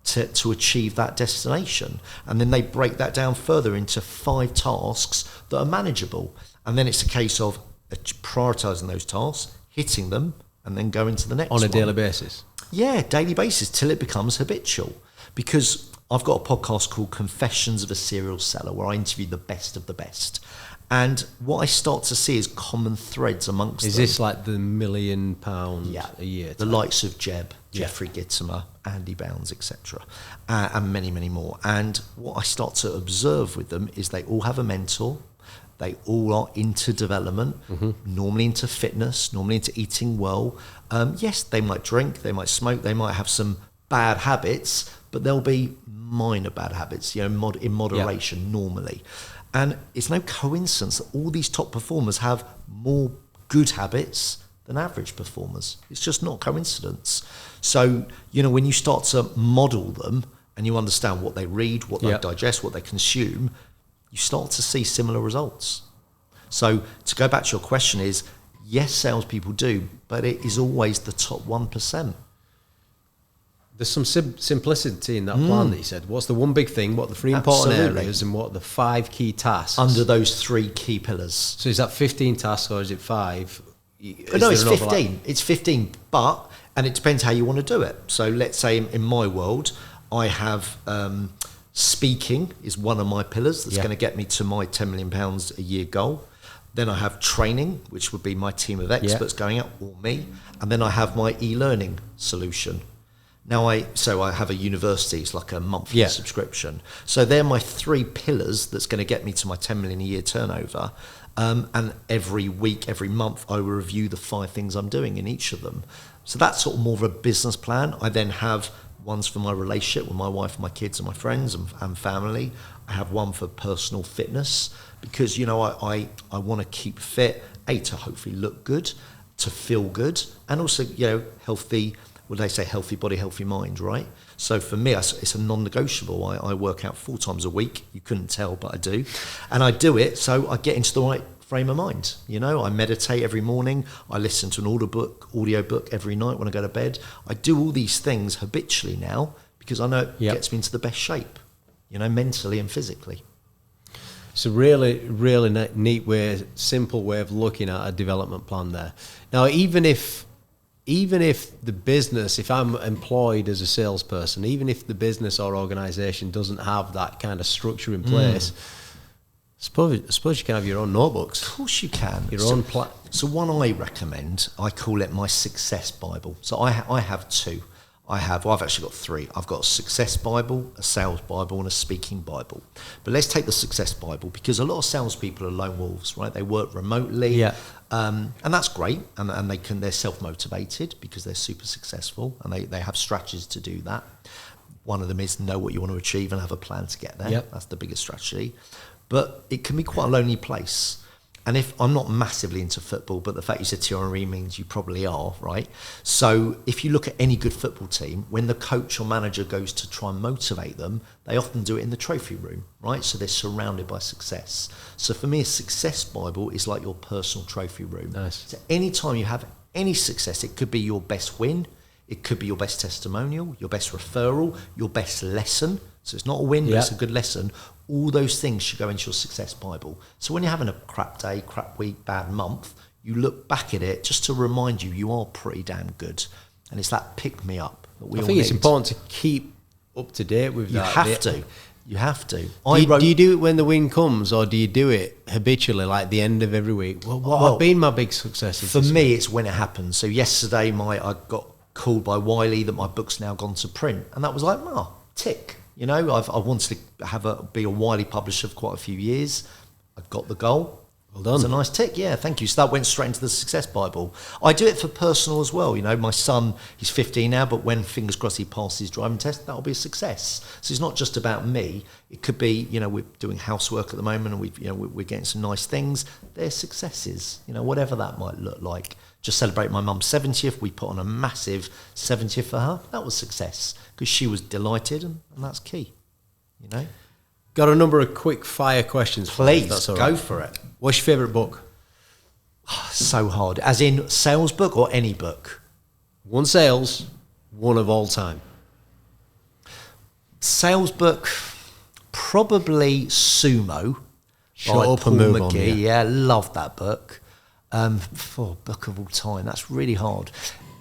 to achieve that destination? And then they break that down further into 5 tasks that are manageable. And then it's a case of prioritizing those tasks, hitting them, and then going to the next one. On a daily basis? Yeah, daily basis, till it becomes habitual. Because I've got a podcast called Confessions of a Serial Seller, where I interview the best of the best. And what I start to see is common threads amongst them. Is this like the £1 million a year? The likes of Jeffrey Gittimer, Andy Bounds, etc. And many, many more. And what I start to observe with them is they all have a mentor. They all are into development, normally into fitness, normally into eating well. Yes, they might drink, they might smoke, they might have some bad habits, but there'll be minor bad habits, in moderation normally. And it's no coincidence that all these top performers have more good habits than average performers. It's just not coincidence. So, when you start to model them and you understand what they read, what they digest, what they consume, you start to see similar results. So to go back to your question is, yes, salespeople do, but it is always the top 1%. There's some simplicity in that plan that you said. What's the one big thing? What are the 3 important areas? And what are the 5 key tasks? Under those 3 key pillars. So is that 15 tasks or is it 5? No, it's 15. It's 15, and it depends how you want to do it. So let's say in my world, I have speaking is one of my pillars that's going to get me to my £10 million a year goal. Then I have training, which would be my team of experts going out, or me. And then I have my e-learning solution. Now I have a university. It's like a monthly subscription. So they're my 3 pillars that's going to get me to my 10 million a year turnover. And every week, every month, I will review the 5 things I'm doing in each of them. So that's sort of more of a business plan. I then have ones for my relationship with my wife and my kids and my friends and family. I have one for personal fitness because, I want to keep fit, to hopefully look good, to feel good, and also, healthy, what they say, healthy body, healthy mind, right? So for me, it's a non-negotiable. I work out 4 times a week. You couldn't tell, but I do. And I do it so I get into the right frame of mind. I meditate every morning. I listen to an audio book every night when I go to bed. I do all these things habitually now because I know it gets me into the best shape, mentally and physically. It's a really, really neat way, simple way of looking at a development plan there. Now, even if the business, if I'm employed as a salesperson, even if the business or organization doesn't have that kind of structure in place, I suppose you can have your own notebooks. Of course you can. Your own plan. So one I recommend, I call it my Success Bible. So I have 2. I've actually got 3. I've got a Success Bible, a Sales Bible, and a Speaking Bible. But let's take the Success Bible because a lot of salespeople are lone wolves, right? They work remotely, and that's great. And they're self-motivated because they're super successful, and they have strategies to do that. One of them is know what you want to achieve and have a plan to get there. Yep. That's the biggest strategy. But it can be quite a lonely place. And if I'm not massively into football, but the fact you said Thierry means you probably are, right? So if you look at any good football team, when the coach or manager goes to try and motivate them, they often do it in the trophy room, right? So they're surrounded by success. So for me, a Success Bible is like your personal trophy room. Nice. So anytime you have any success, it could be your best win, it could be your best testimonial, your best referral, your best lesson. So it's not a win, but it's a good lesson. All those things should go into your Success Bible. So when you're having a crap day, crap week, bad month, you look back at it just to remind you are pretty damn good. And it's that pick me up that we all need. It's important to keep up to date with that. You have to. Do you do it when the win comes, or do you do it habitually, like the end of every week? What have been my big successes? For me, it's when it happens. So yesterday, I got called by Wiley that my book's now gone to print. And that was like, tick. I've wanted to be a Wiley publisher for quite a few years. I got the goal. Well done. It's a nice tick. Yeah, thank you. So that went straight into the Success Bible. I do it for personal as well. My son, he's 15 now, but when, fingers crossed, he passes his driving test, that'll be a success. So it's not just about me. It could be, we're doing housework at the moment and we're getting some nice things. They're successes, whatever that might look like. Just celebrate my mum's 70th. We put on a massive 70th for her. That was success because she was delighted, and that's key. Got a number of quick fire questions. Please, that's all right. Go for it. What's your favourite book? So hard. As in sales book or any book? One sales, one of all time. Sales book, probably Sumo. Shut up and move on. Yeah, love that book. For book of all time, that's really hard.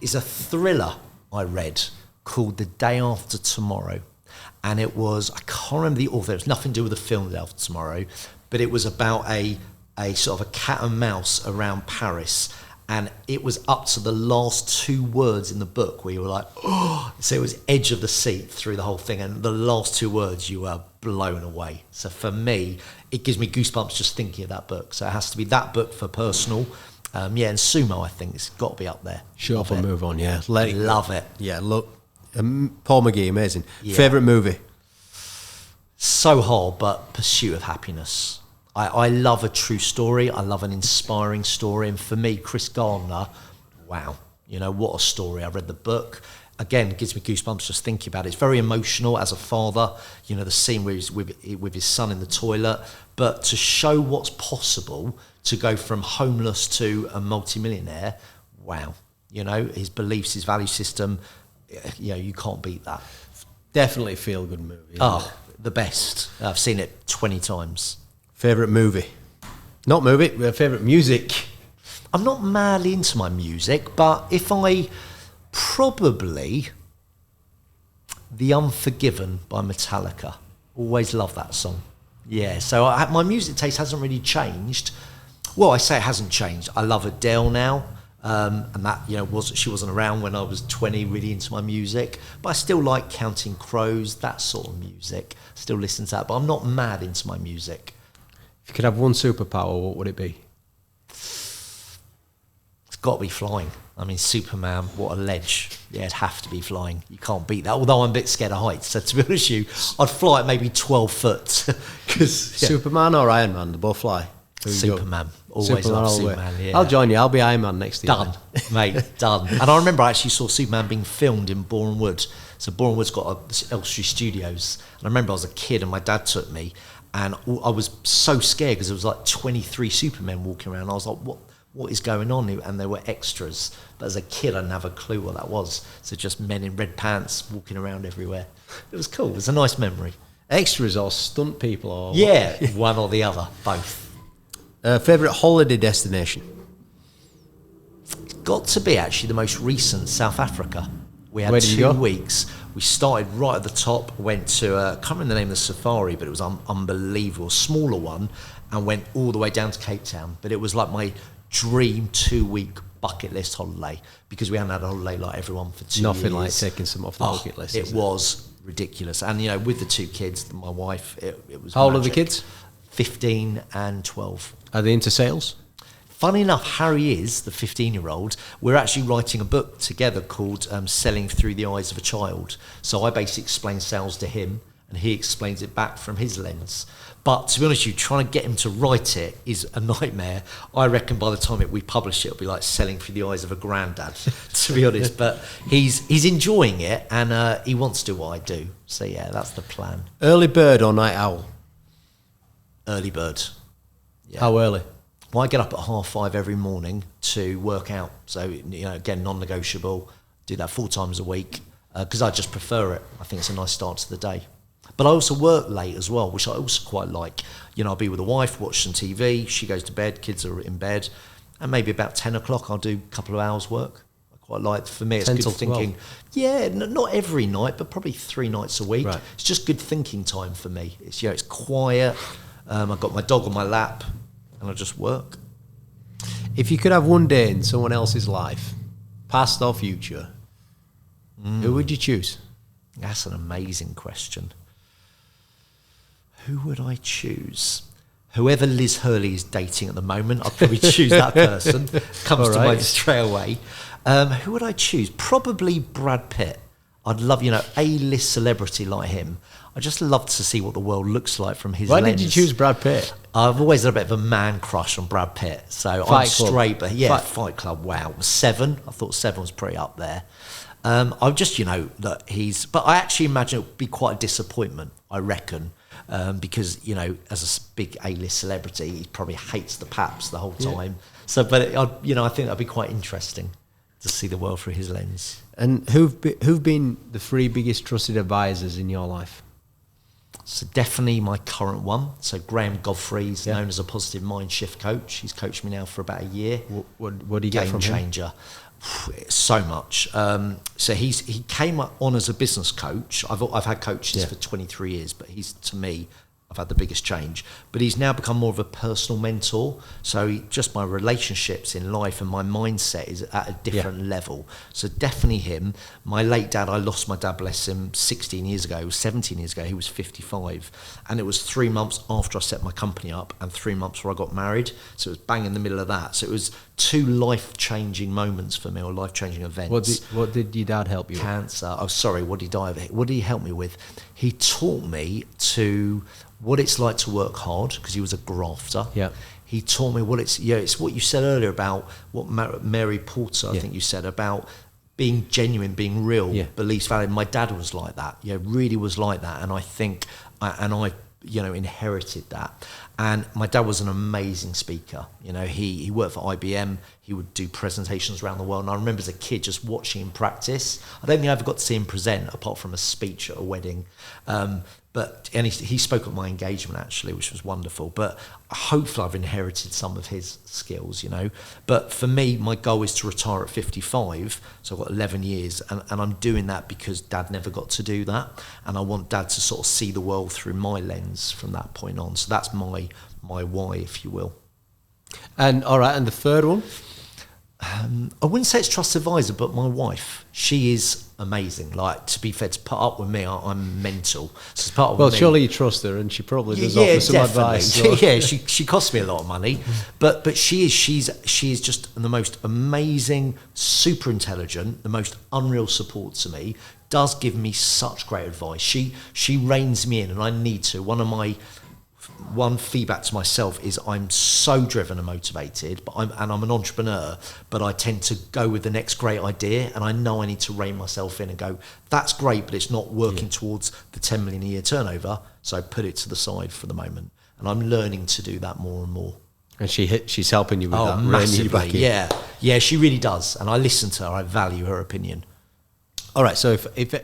It's a thriller I read called The Day After Tomorrow, and it was, I can't remember the author. It was nothing to do with the film The Day After Tomorrow, but it was about a sort of a cat and mouse around Paris, and it was up to the last 2 words in the book where you were like, oh, so it was edge of the seat through the whole thing, and the last 2 words you were blown away. So for me, it gives me goosebumps just thinking of that book. So it has to be that book for personal. And Sumo, I think it's got to be up there. Shut up and move on, yeah. Love it. Yeah, look, Paul McGee, amazing. Yeah. Favourite movie? So hard, but Pursuit of Happiness. I love a true story. I love an inspiring story. And for me, Chris Gardner, wow, what a story. I read the book. Again, it gives me goosebumps just thinking about it. It's very emotional as a father, the scene where he's with his son in the toilet. But to show what's possible to go from homeless to a multimillionaire, wow. His beliefs, his value system, you can't beat that. Definitely a feel-good movie. The best. I've seen it 20 times. Favourite movie? Not movie, favourite music. I'm not madly into my music, but probably The Unforgiven by Metallica. Always love that song. Yeah, so my music taste hasn't really changed. Well, I say it hasn't changed. I love Adele now. And that, she wasn't around when I was 20, really into my music. But I still like Counting Crows, that sort of music. Still listen to that, but I'm not mad into my music. If you could have one superpower, what would it be? It's got to be flying. I mean, Superman, what a ledge. Yeah, it'd have to be flying. You can't beat that. Although I'm a bit scared of heights, so to be honest with you, I'd fly at maybe 12 foot. Superman or Iron Man, they both fly. Superman. Always love Superman. Yeah. I'll join you. I'll be Iron Man next year. Done, mate, done. And I remember I actually saw Superman being filmed in Boreham Wood. So Boreham Wood's got Elstree Studios. And I remember I was a kid and my dad took me, and I was so scared because there was like 23 Supermen walking around. I was like, what is going on? And there were extras. But as a kid, I didn't have a clue what that was. So just men in red pants walking around everywhere. It was cool. It was a nice memory. Extras or stunt people? Or yeah, one or the other, both. Favourite holiday destination? It's got to be actually the most recent, South Africa. We had Where did you 2 go? weeks. We started right at the top, went to, I can't remember the name of the safari, but it was unbelievable, smaller one, and went all the way down to Cape Town. But it was like my dream 2-week bucket list holiday, because we hadn't had a holiday like everyone for 2 years. Nothing like taking some off the bucket list. It was ridiculous. And, with the 2 kids, my wife, it was How old are the magic. kids? 15 and 12. Are they into sales? Funny enough, Harry is the 15-year-old. We're actually writing a book together called Selling Through the Eyes of a Child. So I basically explain sales to him, and he explains it back from his lens. But to be honest with you, trying to get him to write it is a nightmare. I reckon by the time we publish it, it'll be like selling through the eyes of a granddad, to be honest. But he's enjoying it, and he wants to do what I do. So yeah, that's the plan. Early bird or night owl? Early bird. Yeah. How early? Well, I get up at 5:30 every morning to work out. So, again, non-negotiable. Do that 4 times a week because I just prefer it. I think it's a nice start to the day. But I also work late as well, which I also quite like. I'll be with the wife, watch some TV. She goes to bed, kids are in bed. And maybe about 10 o'clock, I'll do a couple of hours work. I quite like, for me, it's 10 good till thinking. 12. Yeah, not every night, but probably 3 nights a week. Right. It's just good thinking time for me. It's, it's quiet. I've got my dog on my lap and I just work. If you could have one day in someone else's life, past or future, who would you choose? That's an amazing question. Who would I choose? Whoever Liz Hurley is dating at the moment, I'll probably choose that person. Comes to mind straight away. Who would I choose? Probably Brad Pitt. I'd love, A-list celebrity like him. I just love to see what the world looks like from his lens. Why did you choose Brad Pitt? I've always had a bit of a man crush on Brad Pitt. So I'm straight, but yeah, Fight Club, wow. 7, I thought 7 was pretty up there. I'm just, that but I actually imagine it would be quite a disappointment, I reckon, because, as a big A-list celebrity, he probably hates the paps the whole time. Yeah. So, but, I think that'd be quite interesting to see the world through his lens. And who've been the 3 biggest trusted advisors in your life? So definitely my current one. So Graham Godfrey's known as a positive mind shift coach. He's coached me now for about a year. What do you get from him? Game changer. So much. So he came on as a business coach. I've had coaches for 23 years, but he's, to me, I've had the biggest change. But he's now become more of a personal mentor. So just my relationships in life and my mindset is at a different level. So definitely him. My late dad, I lost my dad, bless him, 16 years ago. It was 17 years ago. He was 55. And it was 3 months after I set my company up and 3 months before I got married. So it was bang in the middle of that. So it was 2 life-changing moments for me, or life-changing events. What did your dad help you with? Cancer. Oh, sorry, what did he die of? What did he help me with? He taught me what it's like to work hard, because he was a grafter. Yeah. He taught me it's what you said earlier about what Mary Porter, I think you said, about being genuine, being real, beliefs valid. My dad was like that, really was like that. And I think, I inherited that. And my dad was an amazing speaker. He worked for IBM. He would do presentations around the world. And I remember as a kid just watching him practice. I don't think I ever got to see him present apart from a speech at a wedding. But he spoke at my engagement, actually, which was wonderful. But hopefully I've inherited some of his skills, But for me, my goal is to retire at 55. So I've got 11 years. And I'm doing that because Dad never got to do that. And I want Dad to sort of see the world through my lens from that point on. So that's my why, if you will. And all right, and the third one? I wouldn't say it's trust advisor, but my wife, she is amazing. Like, to be fair, to put up with me, I'm mental. So to put up with me, surely you trust her, and she probably does offer some advice. So. Yeah, she costs me a lot of money, but she is just the most amazing, super intelligent, the most unreal support to me. Does give me such great advice. She reins me in, and I need to. One feedback to myself is I'm so driven and motivated, but I'm an entrepreneur, but I tend to go with the next great idea, and I know I need to rein myself in and go, that's great, but it's not working towards the 10 million a year turnover, so I put it to the side for the moment. And I'm learning to do that more and more. And she's helping you with that, massively. Yeah, she really does. And I listen to her. I value her opinion. All right, so if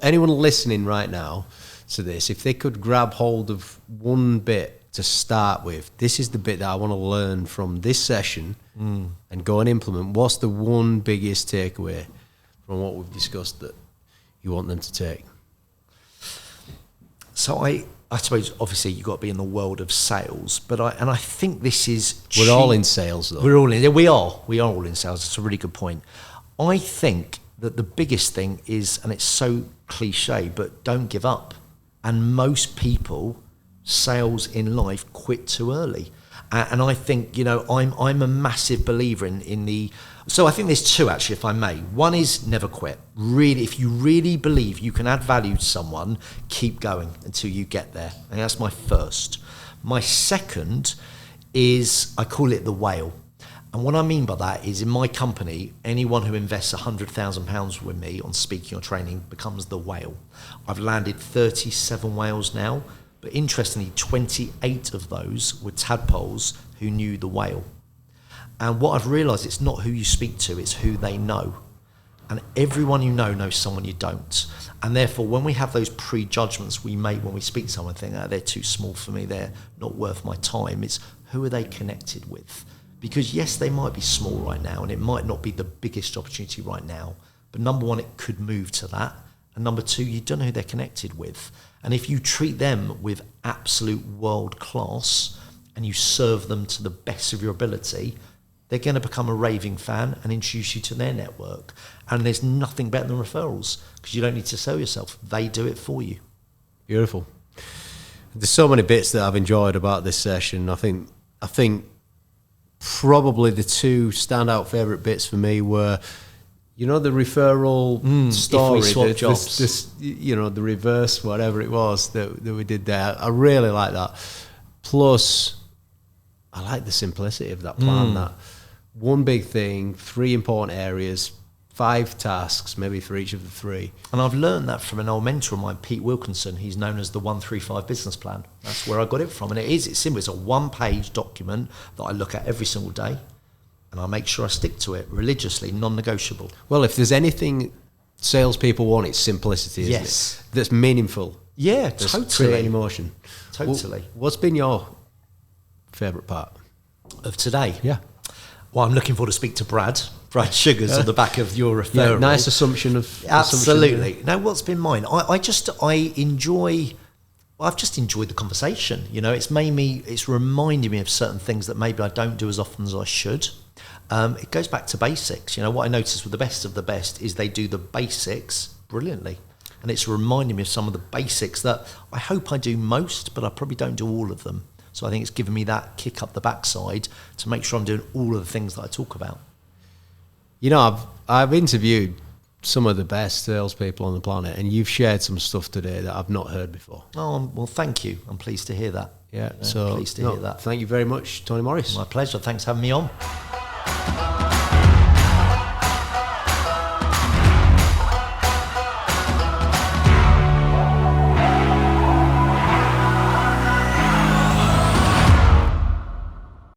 anyone listening right now to this, if they could grab hold of one bit to start with, this is the bit that I want to learn from this session and go and implement, what's the one biggest takeaway from what we've discussed that you want them to take? So I suppose, obviously, you've got to be in the world of sales, but I think this is... We're all in sales, though. We are all in sales. That's a really good point. I think that the biggest thing is, and it's so cliche, but don't give up. And most people, sales in life, quit too early. And I think, I'm a massive believer in the... So I think there's two, actually, if I may. One is never quit. Really, if you really believe you can add value to someone, keep going until you get there. And that's my first. My second is, I call it the whale. And what I mean by that is, in my company, anyone who invests £100,000 with me on speaking or training becomes the whale. I've landed 37 whales now, but interestingly, 28 of those were tadpoles who knew the whale. And what I've realised, it's not who you speak to, it's who they know. And everyone you know knows someone you don't. And therefore, when we have those prejudgments we make when we speak to someone, think, they're too small for me, they're not worth my time, it's who are they connected with? Because yes, they might be small right now, and it might not be the biggest opportunity right now. But number one, it could move to that. And number two, you don't know who they're connected with. And if you treat them with absolute world class and you serve them to the best of your ability, they're going to become a raving fan and introduce you to their network. And there's nothing better than referrals, because you don't need to sell yourself. They do it for you. Beautiful. There's so many bits that I've enjoyed about this session. I think probably the two standout favourite bits for me were, the referral story, if we swap jobs. The reverse, whatever it was that we did there. I really like that. Plus, I like the simplicity of that plan. That one big thing, 3 important areas, 5 tasks, maybe for each of the 3. And I've learned that from an old mentor of mine, Pete Wilkinson. He's known as the 135 business plan. That's where I got it from. And it's simple. It's a 1-page document that I look at every single day, and I make sure I stick to it religiously, non-negotiable. Well, if there's anything salespeople want, it's simplicity, isn't it? That's meaningful. Yeah, That's totally. Creating emotion. Totally. What's been your favourite part of today? Yeah. Well, I'm looking forward to speak to Brad Sugars on the back of your referral. Yeah, nice assumption of... Absolutely. Now, what's been mine? I've just enjoyed the conversation. It's reminding me of certain things that maybe I don't do as often as I should. It goes back to basics. What I noticed with the best of the best is they do the basics brilliantly. And it's reminding me of some of the basics that I hope I do most, but I probably don't do all of them. So I think it's given me that kick up the backside to make sure I'm doing all of the things that I talk about. I've interviewed some of the best salespeople on the planet, and you've shared some stuff today that I've not heard before. Oh, well, thank you. I'm pleased to hear that. Yeah, so pleased to hear that. Thank you very much, Tony Morris. My pleasure. Thanks for having me on.